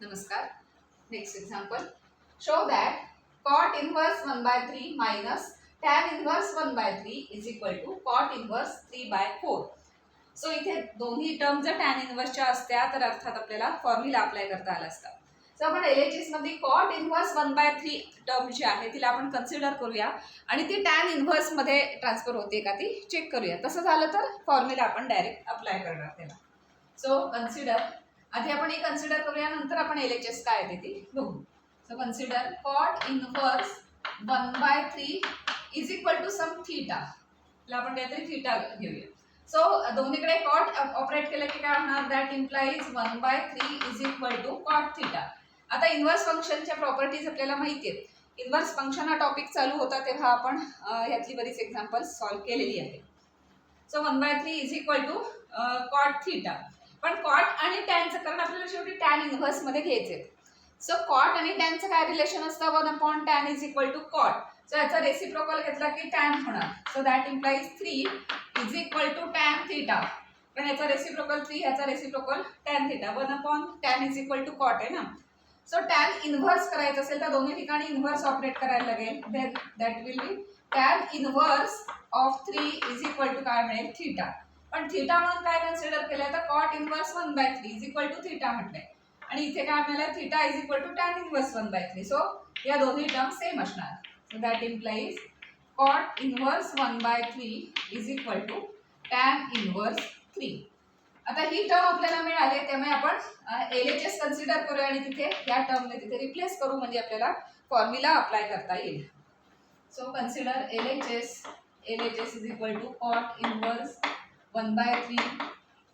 Namaskar. Next example. Show that cot inverse 1 by 3 minus tan inverse 1 by 3 is equal to cot inverse 3 by 4. So इथे दोन्ही term जर tan इनव्हर्सच्या असत्या तर अर्थात आपल्याला फॉर्म्युला अप्लाय करता आला असता. सो आपण LHS मध्ये कॉट इनव्हर्स 1 बाय 3 टर्म जी आहे तिला आपण कन्सिडर करूया आणि ती टॅन इनव्हर्स मध्ये ट्रान्सफर होते का ती चेक करूया. तसं झालं तर फॉर्म्युला आपण डायरेक्ट अप्लाय करणार त्याला. सो कन्सिडर आधी आपण हे कन्सिडर करूया, नंतर आपण LHS काय आहे ते बघू. So consider cot inverse 1 by 3 is equal to some theta. आपण काहीतरी थीटा घेऊया. सो दोन्हीकडे कॉट ऑपरेट केलं की काय होणार, that implies 1 by 3 is equal to cot theta. आता इन्व्हर्स फंक्शनच्या प्रॉपर्टीज आपल्याला माहिती आहेत. इन्व्हर्स फंक्शन हा टॉपिक चालू होता तेव्हा आपण ह्यातली बरीच एक्झाम्पल्स सॉल्व्ह केलेली आहे. So 1 by 3 is equal to cot theta. पण कॉट आणि टॅनचं कारण आपल्याला शेवटी टॅन इन्व्हर्स मध्ये घ्यायचे. सो कॉट आणि टॅनचं काय रिलेशन असतं, 1 upon tan is equal to cot. So याचा रेसिप्रोकल घेतला की टॅन होणार. So that implies 3 is equal to tan theta. पण याचा रेसिप्रोकल 3, याचा reciprocal tan theta. 1 upon tan is equal to cot आहे ना. सो टॅन इन्व्हर्स करायचं असेल तर दोन्ही ठिकाणी इन्व्हर्स ऑपरेट करायला लागेल. Then that will be tan inverse of 3 is equal to काय मिळेल, थीटा. पण थीटा म्हणून काय कन्सिडर केलंय तर cot inverse 1 by 3 is equal to theta म्हटलंय. आणि इथे काय मिळालं, theta is equal to tan inverse 1 by 3. So या दोन्ही टर्म सेम असणार. So that implies cot inverse 1 by 3 is equal to tan inverse 3. आता ही टर्म आपल्याला मिळाली त्यामुळे आपण LHS कन्सिडर करूया आणि तिथे या टर्मने तिथे रिप्लेस करू म्हणजे आपल्याला फॉर्म्युला अप्लाय करता येईल. So consider LHS is equal to cot inverse 1 by 3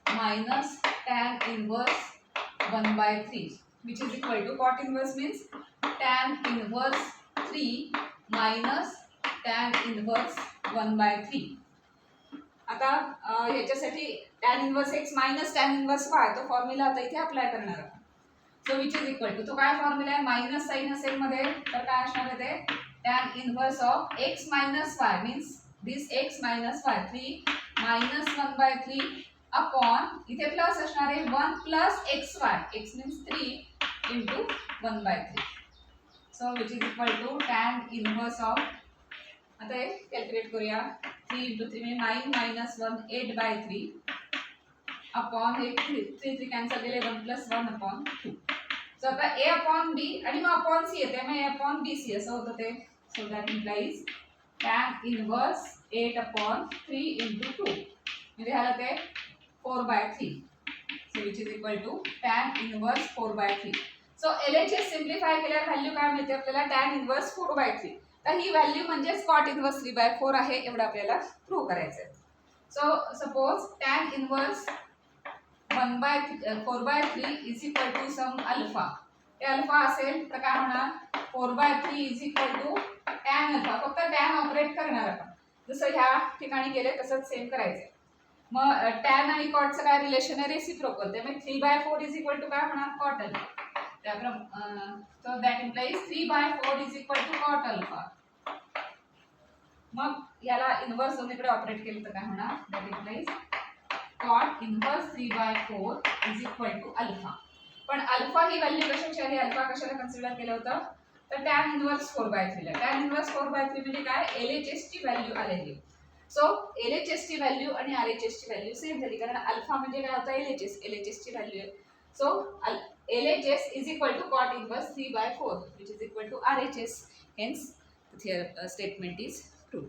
minus tan inverse 1 by 3 which is equal to cot inverse means tan inverse 3 minus tan inverse 1 by 3. आता ह्याच्यासाठी tan inverse x minus tan inverse y तो formula आता इथे apply करणार आहोत. So which is equal to, तो काय formula आहे, मायनस साइन असेल मध्ये तर काय असणार आहे ते tan inverse of x minus y means this x minus y 3 minus 1 by 3 upon इथे प्लस असणार आहे 1 plus xy, x means 3 into 1 by 3. So which is equal to tan inverse of, आता हे कॅल्क्युलेट करूया, 3 into 3 म्हणजे 9 minus 1 8 by 3 upon हे 3 cancel केले 1 plus 1 upon 2. So आता a अपॉन b आणि मग अपॉन c येते, मग a अपॉन bc असं होतं ते. So that implies tan inverse 8 upon 3 into 2 म्हणजे ह्याला ते 4 by 3. So which is equal to tan inverse 4 by 3. सो LHS सिम्प्लिफाय केल्यावर व्हॅल्यू काय मिळते आपल्याला, tan इनवर्स 4 by 3. तर ही व्हॅल्यू म्हणजेच कॉट इनवर्स 3 by 4 आहे एवढं आपल्याला प्रूव्ह करायचं आहे. So suppose tan inverse 1 by 4 by 3 is equal to some alpha. हे अल्फा असेल तर काय होणार, 4 by 3 is equal to tan alpha. फक्त टॅन ऑपरेट करणार आपण, जसं ह्या ठिकाणी केलंय तसंच सेम करायचंय. मग टॅन आणि कॉटचं काय रिलेशन आहे, रेसिप्रोकल. त्यामुळे 3 by 4 इज इक्वल टू काय होणार, cot alpha. So that implies 3 by 4 is equal to cot alpha. मग याला इन्व्हर्स दोन्हीकडे ऑपरेट केलं तर काय होणार, that implies cot inverse 3 by 4 is equal to alpha. पण अल्फा ही व्हॅल्यू कशाची आली, अल्फा कशाला कन्सिडर केलं होतं तर टॅन इनवर्स 4 by 3 ला. टॅन इनवर्स 4 by 3 म्हणजे काय, LHS ची व्हॅल्यू आलेली. सो LHS ची व्हॅल्यू आणि RHS ची व्हॅल्यू सेम झाली, कारण अल्फा म्हणजे काय होता, LHS ची व्हॅल्यू आहे. So LHS is equal to cot inverse 3 by 4 which is equal to RHS. Hence here statement is true.